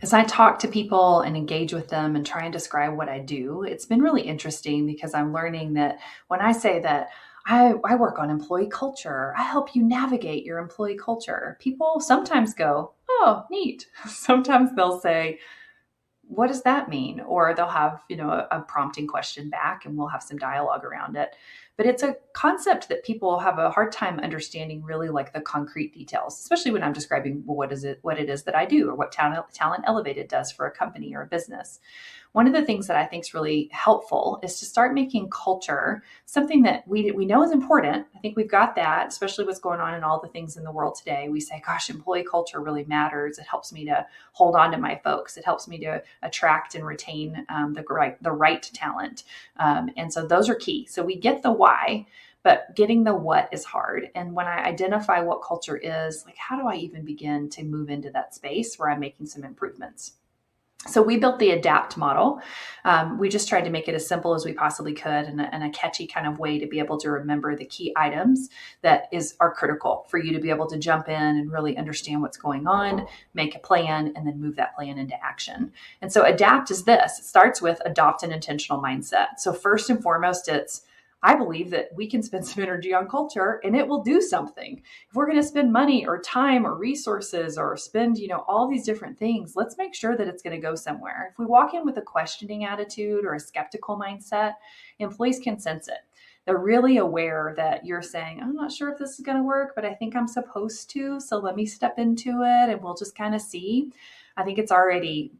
as I talk to people and engage with them and try and describe what I do, it's been really interesting because I'm learning that when I say that I work on employee culture, I help you navigate your employee culture, people sometimes go, oh, neat. Sometimes they'll say, what does that mean? Or they'll have, a prompting question back and we'll have some dialogue around it. But it's a concept that people have a hard time understanding really like the concrete details, especially when I'm describing, well, what it is that I do or what Talent Elevated does for a company or a business. One of the things that I think is really helpful is to start making culture something that we know is important. I think we've got that, especially what's going on in all the things in the world today. We say, gosh, employee culture really matters. It helps me to hold on to my folks. It helps me to attract and retain the right talent. And so those are key. So we get the why, but getting the what is hard. And when I identify what culture is, like, how do I even begin to move into that space where I'm making some improvements? So we built the A.D.A.P.T model. We just tried to make it as simple as we possibly could and a catchy kind of way to be able to remember the key items that are critical for you to be able to jump in and really understand what's going on, make a plan, and then move that plan into action. And so A.D.A.P.T is this. It starts with adopt an intentional mindset. So first and foremost, I believe that we can spend some energy on culture and it will do something. If we're going to spend money or time or resources or spend, all these different things, let's make sure that it's going to go somewhere. If we walk in with a questioning attitude or a skeptical mindset, employees can sense it. They're really aware that you're saying, I'm not sure if this is going to work, but I think I'm supposed to. So let me step into it and we'll just kind of see. I think it's already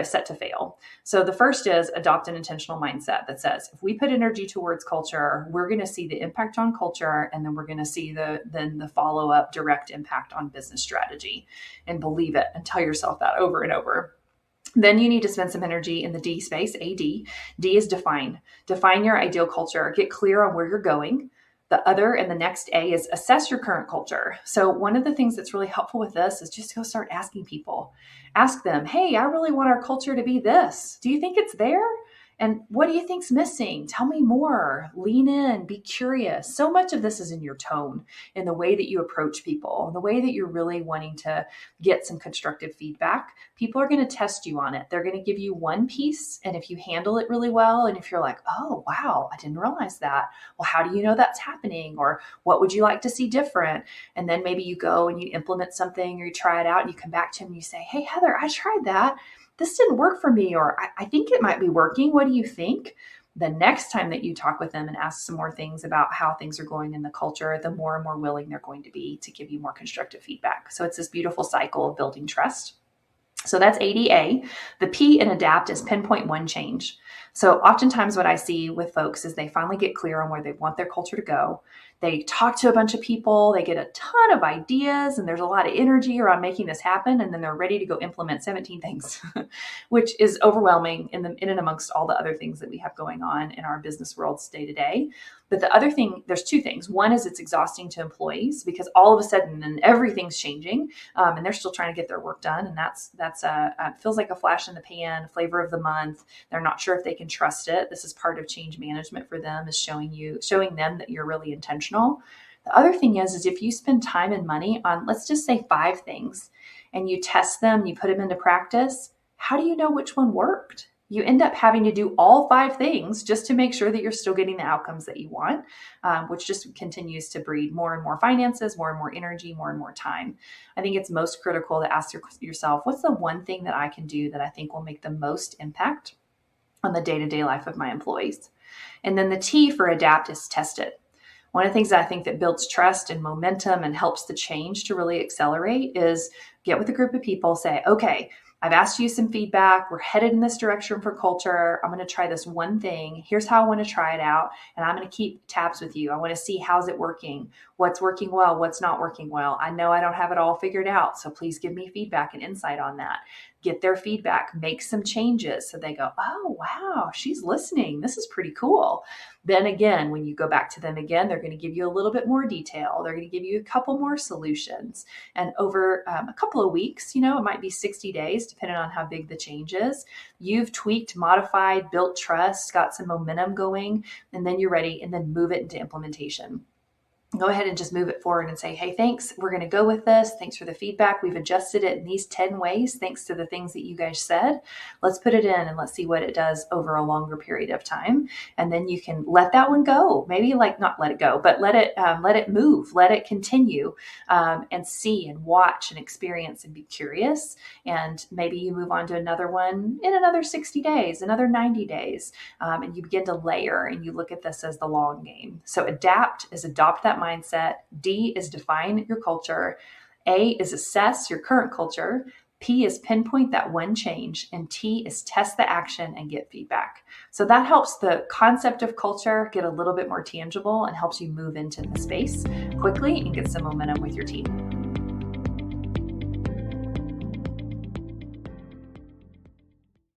set to fail. So the first is adopt an intentional mindset that says, if we put energy towards culture, we're going to see the impact on culture, and then we're going to see the follow-up direct impact on business strategy. And believe it and tell yourself that over and over. Then you need to spend some energy in the D space, AD. D is define. Define your ideal culture. Get clear on where you're going. The other and the next A is assess your current culture. So one of the things that's really helpful with this is just go start asking people. Ask them, hey, I really want our culture to be this. Do you think it's there? And what do you think's missing? Tell me more. Lean in, be curious. So much of this is in your tone, in the way that you approach people, the way that you're really wanting to get some constructive feedback. People are going to test you on it. They're going to give you one piece. And if you handle it really well, and if you're like, oh, wow, I didn't realize that. Well, how do you know that's happening? Or what would you like to see different? And then maybe you go and you implement something or you try it out and you come back to them and you say, hey, Heather, I tried that. This didn't work for me, or I think it might be working. What do you think? The next time that you talk with them and ask some more things about how things are going in the culture, the more and more willing they're going to be to give you more constructive feedback. So it's this beautiful cycle of building trust. So that's ADA. The P in ADAPT is pinpoint one change. So oftentimes what I see with folks is they finally get clear on where they want their culture to go. They talk to a bunch of people, they get a ton of ideas, and there's a lot of energy around making this happen. And then they're ready to go implement 17 things, which is overwhelming in and amongst all the other things that we have going on in our business worlds day to day. But the other thing, there's two things. One is it's exhausting to employees because all of a sudden then everything's changing and they're still trying to get their work done. And that's feels like a flash in the pan, flavor of the month. They're not sure if they can trust it. This is part of change management for them, is showing them that you're really intentional. The other thing is if you spend time and money on, let's just say 5 things, and you test them, you put them into practice, how do you know which one worked? You end up having to do all 5 things just to make sure that you're still getting the outcomes that you want, which just continues to breed more and more finances, more and more energy, more and more time. I think it's most critical to ask yourself, what's the one thing that I can do that I think will make the most impact on the day-to-day life of my employees? And then the T for adapt is test it. One of the things that I think that builds trust and momentum and helps the change to really accelerate is get with a group of people, say, okay, I've asked you some feedback. We're headed in this direction for culture. I'm going to try this one thing. Here's how I want to try it out. And I'm going to keep tabs with you. I want to see how's it working, what's working well, what's not working well. I know I don't have it all figured out. So please give me feedback and insight on that. Get their feedback, make some changes. So they go, oh, wow, she's listening. This is pretty cool. Then again, when you go back to them again, they're going to give you a little bit more detail. They're going to give you a couple more solutions. And over a couple of weeks, it might be 60 days, depending on how big the change is. You've tweaked, modified, built trust, got some momentum going, and then you're ready, and then move it into implementation. go ahead and just move it forward and say, hey, thanks. We're going to go with this. Thanks for the feedback. We've adjusted it in these 10 ways, thanks to the things that you guys said. Let's put it in and let's see what it does over a longer period of time. And then you can let that one go. Maybe like not let it go, but let it move, let it continue, and see and watch and experience and be curious. And maybe you move on to another one in another 60 days, another 90 days. And you begin to layer and you look at this as the long game. So adapt is adopt that mindset. D is define your culture. A is assess your current culture. P is pinpoint that one change. And T is test the action and get feedback. So that helps the concept of culture get a little bit more tangible and helps you move into the space quickly and get some momentum with your team.